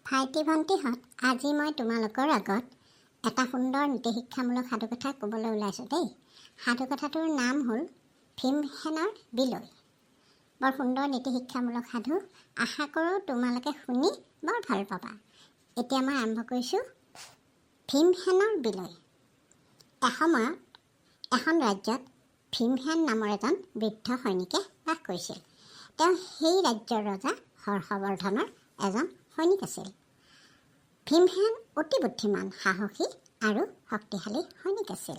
ভাইটি ভণ্টিহঁত, আজি মই তোমালোকৰ আগত এটা সুন্দৰ নীতিশিক্ষামূলক সাধুকথা ক'বলৈ ওলাইছোঁ দেই। সাধুকথাটোৰ নাম হ'ল ভীমসেনৰ বিলৈ। বৰ সুন্দৰ নীতিশিক্ষামূলক সাধু। আশা কৰোঁ তোমালোকে শুনি বৰ ভাল পাবা। এতিয়া মই আৰম্ভ কৰিছোঁ। ভীমসেনৰ বিলৈ। এসময়ত এখন ৰাজ্যত ভীমসেন নামৰ এজন বৃদ্ধ সৈনিকে বাস কৰিছিল। তেওঁ সেই ৰাজ্যৰ ৰজা হৰ্ষবৰ্ধনৰ এজন সৈনিক আছিল। ভীমসেন অতি বুদ্ধিমান, সাহসী আৰু শক্তিশালী সৈনিক আছিল।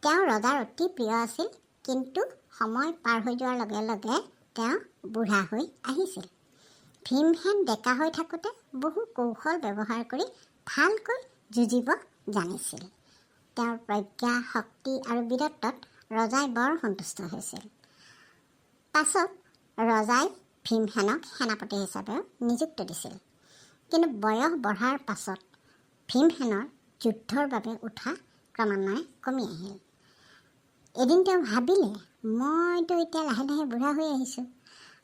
তেওঁ ৰজাৰ অতি প্ৰিয় আছিল, কিন্তু সময় পাৰ হৈ যোৱাৰ লগে লগে তেওঁ বুঢ়া হৈ আহিছিল। ভীমসেন ডেকা হৈ থাকোঁতে বহু কৌশল ব্যৱহাৰ কৰি ভালকৈ যুঁজিব জানিছিল। তেওঁৰ প্ৰজ্ঞা, শক্তি আৰু বীৰত্বত ৰজাই বৰ সন্তুষ্ট হৈছিল। পাছত ৰজাই ভীমসেনক সেনাপতি হিচাপেও নিযুক্তি দিছিল। কিন্তু বয়স বঢ়াৰ পাছত ভীমসেনৰ যুদ্ধৰ বাবে উঠা ক্ৰমান্বয়ে কমি আহিল। এদিন তেওঁ ভাবিলে, মইতো এতিয়া লাহে লাহে বুঢ়া হৈ আহিছোঁ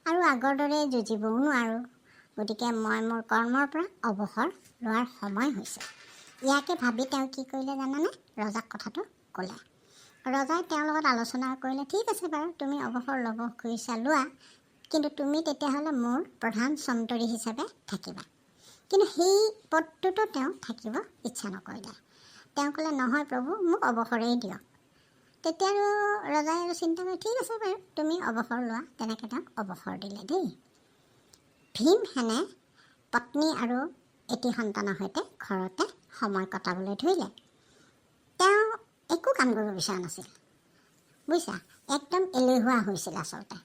আৰু আগৰ দৰে যুঁজিবও নোৱাৰোঁ। গতিকে মই মোৰ কৰ্মৰ পৰা অৱসৰ লোৱাৰ সময় হৈছে। ইয়াকে ভাবি তেওঁ কি কৰিলে জানানে? ৰজাক কথাটো ক'লে। ৰজাই তেওঁৰ লগত আলোচনা কৰিলে, ঠিক আছে বাৰু, তুমি অৱসৰ ল'ব খুজিছা লোৱা, কিন্তু তুমি তেতিয়াহ'লে মোৰ প্ৰধান চন্তৰী হিচাপে থাকিবা। কিন্তু সেই পদটোতো তেওঁ থাকিব ইচ্ছা নকৰিলে। তেওঁ ক'লে, নহয় প্ৰভু, মোক অৱসৰেই দিয়ক। তেতিয়া আৰু ৰজাই আৰু চিন্তা কৰি, ঠিক আছে বাৰু, তুমি অৱসৰ লোৱা। তেনেকৈ তেওঁক অৱসৰ দিলে দেই। ভীমসেনে পত্নী আৰু এটি সন্তানৰ সৈতে ঘৰতে সময় কটাবলৈ ধৰিলে। তেওঁ একো কাম কৰিব বিচৰা নাছিল, বুজিছা, একদম এলেহুৱা হৈছিল আচলতে।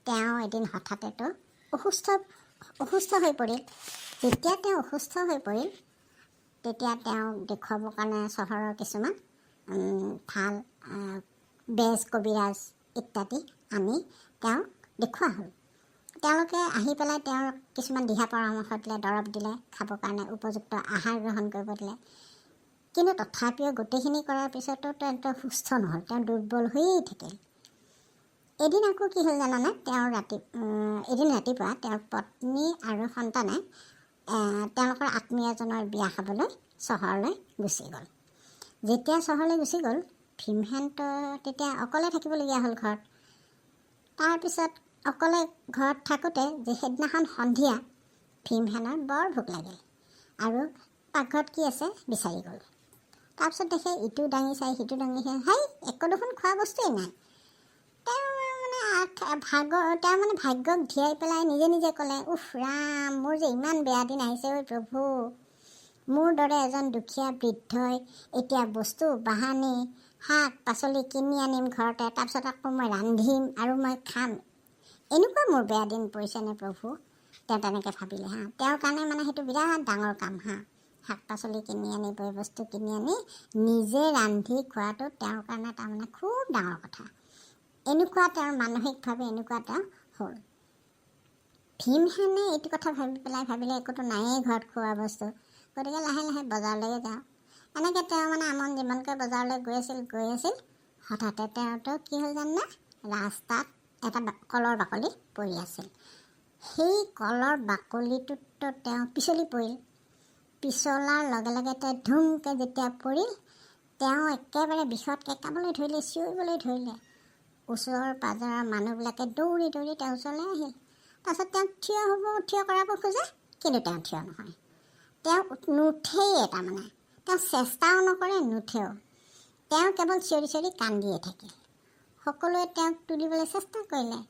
তেওঁ এদিন হঠাতেতো অসুস্থ হৈ পৰিল। যেতিয়া তেওঁ অসুস্থ হৈ পৰিল, তেতিয়া তেওঁক দেখুৱাবৰ কাৰণে চহৰৰ কিছুমান ভাল বেজ, কবিৰাজ ইত্যাদি আনি তেওঁক দেখুওৱা হ'ল। তেওঁলোকে আহি পেলাই তেওঁৰ কিছুমান দিহা পৰামৰ্শ দিলে, দৰৱ দিলে, খাবৰ কাৰণে উপযুক্ত আহাৰ গ্ৰহণ কৰিব দিলে। কিন্তু তথাপিও গোটেইখিনি কৰাৰ পিছতো তেওঁ সুস্থ নহ'ল, তেওঁ দুৰ্বল হৈয়ে থাকিল। এদিন আকৌ কি হ'ল জানানে? এদিন ৰাতিপুৱা তেওঁৰ পত্নী আৰু সন্তানে তেওঁলোকৰ আত্মীয় এজনৰ বিয়া খাবলৈ চহৰলৈ গুচি গ'ল। যেতিয়া চহৰলৈ গুচি গ'ল, ভীমসেনতো তেতিয়া অকলে থাকিবলগীয়া হ'ল ঘৰত। তাৰপিছত অকলে ঘৰত থাকোঁতে সেইদিনাখন সন্ধিয়া ভীমসেনৰ বৰ ভোক লাগিল আৰু পাকঘৰত কি আছে বিচাৰি গ'ল। তাৰপিছত দেখে ইটো দাঙি চাই সিটো দাঙি চাই, হাই, একো দেখোন খোৱা বস্তুৱেই নাই। তেওঁ মানে ভাগ্যক ধিয়াই পেলাই নিজে নিজে ক'লে, উফ ৰাম, মোৰ যে ইমান বেয়া দিন আহিছে ঐ প্ৰভু। মোৰ দৰে এজন দুখীয়া বৃদ্ধই এতিয়া বস্তু বাহানি, শাক পাচলি কিনি আনিম ঘৰতে, তাৰপিছত আকৌ মই ৰান্ধিম আৰু মই খাম। এনেকুৱা মোৰ বেয়া দিন পৰিছেনে প্ৰভু? তেওঁ তেনেকৈ ভাবিলে হা। তেওঁৰ কাৰণে মানে সেইটো বিৰাট ডাঙৰ কাম হা। শাক পাচলি কিনি আনি, বয় বস্তু কিনি আনি নিজে ৰান্ধি খোৱাটো তেওঁৰ কাৰণে তাৰমানে খুব ডাঙৰ কথা। এনেকুৱা তেওঁৰ মানসিকভাৱে এনেকুৱা তেওঁ হ'ল। ভীমসেনে এইটো কথা ভাবিলে একোতো নায়েই ঘৰত খোৱা বস্তু, গতিকে লাহে লাহে বজাৰলৈকে যাওঁ। এনেকৈ তেওঁ মানে আমন জিমনকৈ বজাৰলৈ গৈ আছিল। হঠাতে তেওঁতো কি হ'ল জানে? ৰাস্তাত এটা কলৰ বাকলি পৰি আছিল। সেই কলৰ বাকলিটোতো তেওঁ পিছলি পৰিল। পিছলাৰ লগে লগে তেওঁ ধুমকৈ যেতিয়া পৰিল, তেওঁ একেবাৰে বিষত কেঁকাবলৈ ধৰিলে, চিঞৰিবলৈ ধৰিলে। ওচৰৰ পাজৰৰ মানুহবিলাকে দৌৰি দৌৰি তেওঁৰ ওচৰলৈ আহিল। তাৰপিছত তেওঁক থিয় কৰাব খোজে, কিন্তু তেওঁ থিয় নহয়। তেওঁ নুঠেই, তাৰমানে তেওঁ চেষ্টাও নকৰে, নুঠেও। তেওঁ কেৱল চিঞৰি চিঞৰি কান্দিয়ে থাকিল। সকলোৱে তেওঁক তুলিবলৈ চেষ্টা কৰিলে।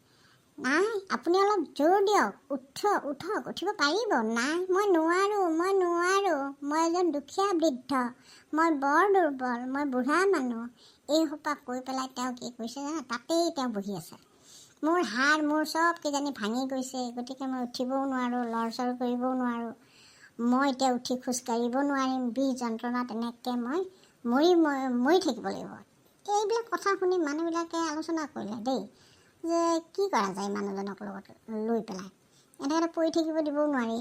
নাই, আপুনি অলপ জোৰ দিয়ক, উঠক, উঠিব পাৰিব। নাই, মই নোৱাৰোঁ, মই এজন দুখীয়া বৃদ্ধ, মই বৰ দুৰ্বল, মই বুঢ়া মানুহ। এই সোপা কৈ পেলাই তেওঁ কি কৰিছে জানে? তাতেই তেওঁ বহি আছে। মোৰ হাড় মোৰ চব কিজানি ভাঙি গৈছে, গতিকে মই উঠিবও নোৱাৰোঁ, লৰচৰ কৰিবও নোৱাৰোঁ। মই এতিয়া উঠি খোজকাঢ়িব নোৱাৰিম, বিষ যন্ত্ৰণাত এনেকৈ মই মৰি থাকিব লাগিব। এইবিলাক কথা শুনি মানুহবিলাকে আলোচনা কৰিলে দেই, যে কি কৰা যায় মানুহজনক লগত লৈ পেলাই। এনেকৈ পৰি থাকিব দিবও নোৱাৰি।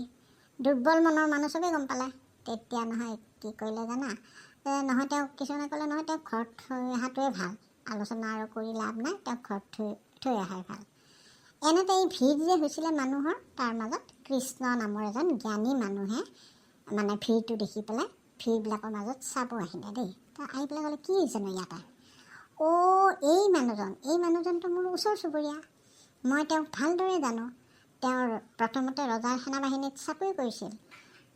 দুৰ্বল মনৰ মানুহ চবেই গম পালে। তেতিয়া নহয় কি কৰিলে জানা? নহয়, তেওঁক কিছুমানে ক'লে, নহয়, তেওঁক ঘৰত থৈ অহাটোৱে ভাল, আলোচনা আৰু কৰি লাভ নাই, তেওঁক ঘৰত থৈ অহাই ভাল। এনেতে এই ভিৰ যে হৈছিলে মানুহৰ, তাৰ মাজত কৃষ্ণ নামৰ এজন জ্ঞানী মানুহে মানে ভিৰটো দেখি পেলাই ভিৰবিলাকৰ মাজত চাব আহিলে দেই। তো আহি পেলাই ক'লে, কি হৈছেনো ইয়াতে? এই মানুহজনটো মোৰ ওচৰ চুবুৰীয়া, মই তেওঁক ভালদৰে জানো। তেওঁৰ প্ৰথমতে ৰজাৰ সেনাবাহিনীত চাকৰি কৰিছিল,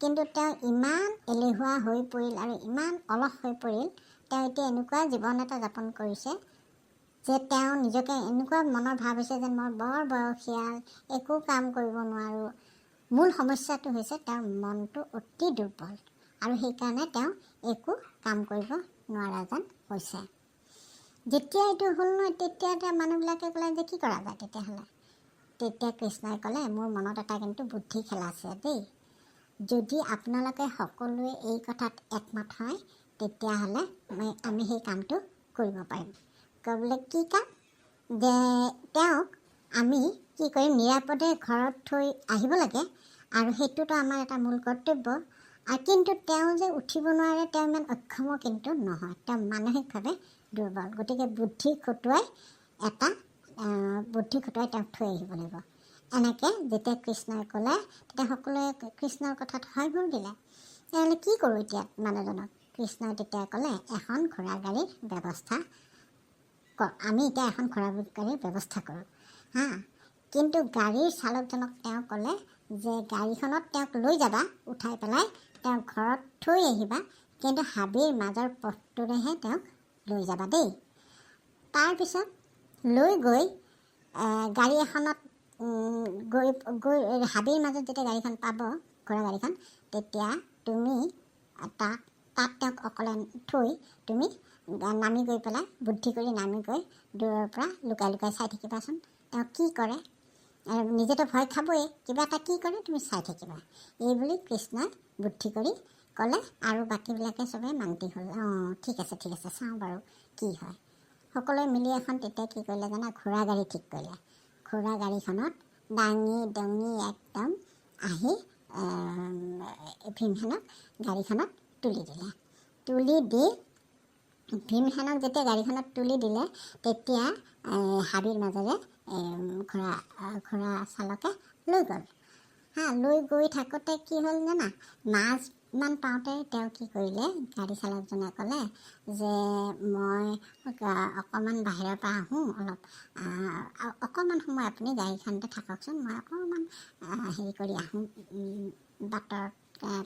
কিন্তু তেওঁ ইমান এলেহুৱা হৈ পৰিল আৰু ইমান অলস হৈ পৰিল, তেওঁ এতিয়া এনেকুৱা জীৱন এটা যাপন কৰিছে যে তেওঁ নিজকে এনেকুৱা মনৰ ভাৱ হৈছে যেন মই বৰ বয়সীয়াল, একো কাম কৰিব নোৱাৰোঁ। মূল সমস্যাটো হৈছে তেওঁৰ মনটো অতি দুৰ্বল আৰু সেইকাৰণে তেওঁ একো কাম কৰিব নোৱাৰা যেন হৈছে। যেতিয়া এইটো হ'ল নহয়, তেতিয়া মানুহবিলাকে ক'লে যে কি কৰা যায় তেতিয়াহ'লে? তেতিয়া কৃষ্ণই ক'লে, মোৰ মনত এটা কিন্তু বুদ্ধি খেলাইছে দেই। যদি আপোনালোকে সকলোৱে এই কথাত একমত হয়, তেতিয়াহ'লে আমি সেই কামটো কৰিব পাৰিম। ক'বলৈ কি কাম? যে তেওঁক আমি কি কৰিম, নিৰাপদে ঘৰত থৈ আহিব লাগে, আৰু সেইটোতো আমাৰ এটা মূল কৰ্তব্য। আৰু কিন্তু তেওঁ যে উঠিব নোৱাৰে, তেওঁ ইমান অক্ষম কিন্তু নহয়, তেওঁ মানসিকভাৱে দুৰ্বল। গতিকে বুদ্ধি খটুৱাই তেওঁক থৈ আহিব লাগিব। এনেকৈ যেতিয়া কৃষ্ণই ক'লে, তেতিয়া সকলোৱে কৃষ্ণৰ কথাত হয় ভৰ দিলে। তেনেহ'লে কি কৰোঁ এতিয়া মানুহজনক? কৃষ্ণই তেতিয়া ক'লে, এখন ঘোঁৰা গাড়ীৰ ব্যৱস্থা আমি এতিয়া এখন ঘোঁৰা গাড়ীৰ ব্যৱস্থা কৰোঁ হা। কিন্তু গাড়ীৰ চালকজনক তেওঁ ক'লে যে গাড়ীখনত তেওঁক লৈ যাবা, উঠাই পেলাই তেওঁক ঘৰত থৈ আহিবা, কিন্তু হাবিৰ মাজৰ পথটোৰেহে তেওঁক লৈ যাবা দেই। তাৰপিছত লৈ গৈ গাড়ী এখনত গৈ হাবিৰ মাজত যেতিয়া গাড়ীখন পাব, ঘোঁৰা গাড়ীখন, তেতিয়া তুমি তাত তেওঁক অকলে থৈ তুমি নামি গৈ পেলাই বুদ্ধি কৰি নামি গৈ দূৰৰ পৰা লুকাই লুকাই চাই থাকিবাচোন তেওঁ কি কৰে। নিজেতো ভয় খাবই, কিবা এটা কি কৰে তুমি চাই থাকিবা। এই বুলি কৃষ্ণই বুদ্ধি কৰি ক'লে, আৰু বাকীবিলাকে চবেই মান্তি হ'ল। ঠিক আছে চাওঁ বাৰু কি হয়। সকলোৱে মিলি এখন তেতিয়া কি কৰিলে জানা, ঘোঁৰা গাড়ী ঠিক কৰিলে। ঘোঁৰা গাড়ীখনত দাঙি দঙি একদম আহি ভীমসেনক গাড়ীখনত তুলি দিলে। তুলি দি ভীমসেনক যেতিয়া গাড়ীখনত তুলি দিলে, তেতিয়া হাবিৰ মাজেৰে ঘোঁৰা চালকে লৈ গ'ল লৈ গৈ থাকোঁতে কি হ'ল জানা, মাছমান পাওঁতে তেওঁ কি কৰিলে, গাড়ী চালকজনে ক'লে যে মই অকণমান বাহিৰৰ পৰা আহোঁ, অকণমান সময় আপুনি গাড়ীখনতে থাককচোন, মই অকণমান হেৰি কৰি আহোঁ, বাটৰ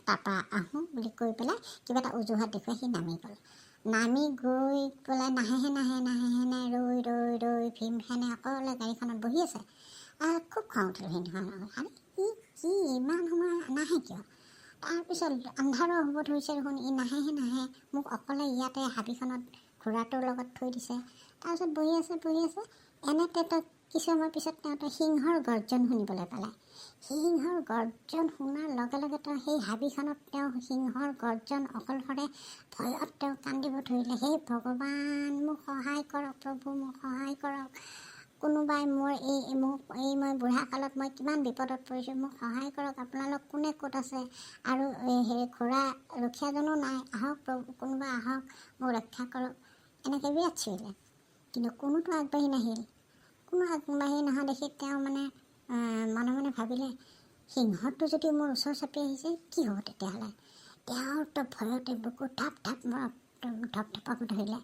তাৰপৰা আহোঁ বুলি কৈ পেলাই কিবা এটা অজুহাত দেখুৱাই সি নামি গ'ল। নামি গৈ পেলাই নাহে ৰৈ ভীমসেনে অকলে গাড়ীখনত বহি আছে। খুব খং উঠিল ভীমসেনৰ। আৰে কি ইমান সময় নাহে কিয়? তাৰপিছত আন্ধাৰো হ'ব ধৰিছে দেখোন, ই নাহে, মোক অকলে ইয়াতে হাবিখনত ঘোঁৰাটোৰ লগত থৈ দিছে। তাৰপিছত বহি আছে এনেতে কিছু সময় পিছত তেওঁ সিংহৰ গৰ্জন শুনিবলৈ পালে। সিংহৰ গৰ্জন শুনাৰ লগে লগে তেওঁ সেই হাবিখনত সিংহৰ গৰ্জন অকলশৰে ভয়ত তেওঁ কান্দিব ধৰিলে। হে ভগৱান, মোক সহায় কৰক প্ৰভু, মোক সহায় কৰক। কোনোবাই মই বুঢ়া কালত মই কিমান বিপদত পৰিছোঁ, মোক সহায় কৰক, আপোনালোক কোনে ক'ত আছে? আৰু ঘোঁৰা ৰখীয়াজনো নাই, আহক প্ৰভু, কোনোবা আহক, মোক ৰক্ষা কৰক। এনেকৈ বিৰাট চিঞৰিলে, কিন্তু কোনোতো আগবাঢ়ি নাহিল। কোনো আগবাঢ়ি নহা দেখি তেওঁ মনে মনে ভাবিলে, সিংহটো যদি মোৰ ওচৰ চাপি আহিছে, কি হ'ব তেতিয়াহ'লে? তেওঁতো ভয়তে বুকু ধপধপাব ধৰিলে।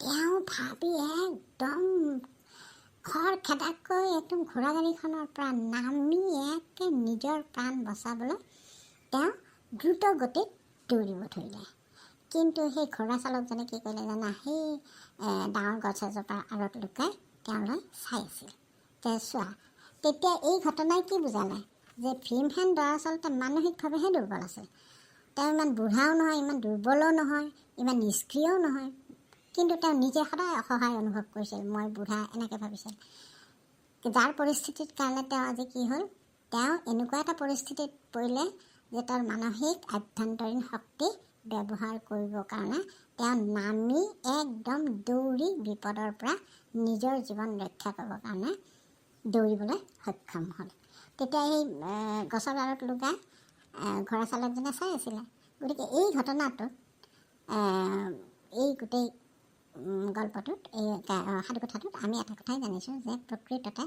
তেওঁ ভাবি একদম খৰখেদাকৈ একদম ঘোঁৰা গাড়ীখনৰ পৰা নামি নিজৰ প্ৰাণ বচাবলৈ তেওঁ দ্ৰুত গতিত দৌৰিব ধৰিলে। কিন্তু সেই ঘোঁৰা চালকজনে কি কৰিলে জানা, সেই ডাঙৰ গছ এজোপাৰ আঁৰত লুকাই তেওঁলৈ চাই আছিল। চোৱা, তেতিয়া এই ঘটনাই কি বুজালে, যে ভীমসেন দৰাচলতে মানসিকভাৱেহে দুৰ্বল আছিল। তেওঁ ইমান বুঢ়াও নহয়, ইমান দুৰ্বলো নহয়, ইমান নিষ্ক্ৰিয়ও নহয়, কিন্তু তেওঁ নিজে সদায় অসহায় অনুভৱ কৰিছিল। মই বুঢ়া এনেকৈ ভাবিছিল। যাৰ পৰিস্থিতিৰ কাৰণে তেওঁ আজি কি হ'ল, তেওঁ এনেকুৱা এটা পৰিস্থিতিত পৰিলে যে তেওঁৰ মানসিক আভ্যন্তৰীণ শক্তি ব্যৱহাৰ কৰিবৰ কাৰণে তেওঁ নামি একদম দৌৰি বিপদৰ পৰা নিজৰ জীৱন ৰক্ষা কৰিবৰ কাৰণে দৌৰিবলৈ সক্ষম হ'ল। তেতিয়া এই গছৰ ডালত লুকাই ঘোঁৰা চালকজনে চাই আছিলে। গতিকে এই ঘটনাটোত এই গোটেই গল্পটোত, এই সাধুকথাটোত আমি এটা কথাই জানিছোঁ যে প্ৰকৃততে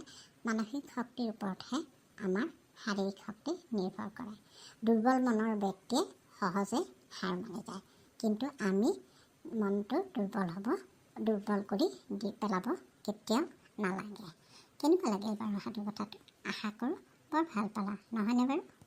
মানসিক শক্তিৰ ওপৰতহে আমাৰ শাৰীৰিক শক্তি নিৰ্ভৰ কৰে। দুৰ্বল মনৰ ব্যক্তিয়ে সহজে হাৰ মানি যায়, কিন্তু আমি মনটো দুৰ্বল কৰি দি পেলাব কেতিয়াও নালাগে। কেনেকুৱা লাগিল বাৰু সাধু কথাটো? আশা কৰোঁ বৰ ভাল পালা, নহয়নে বাৰু?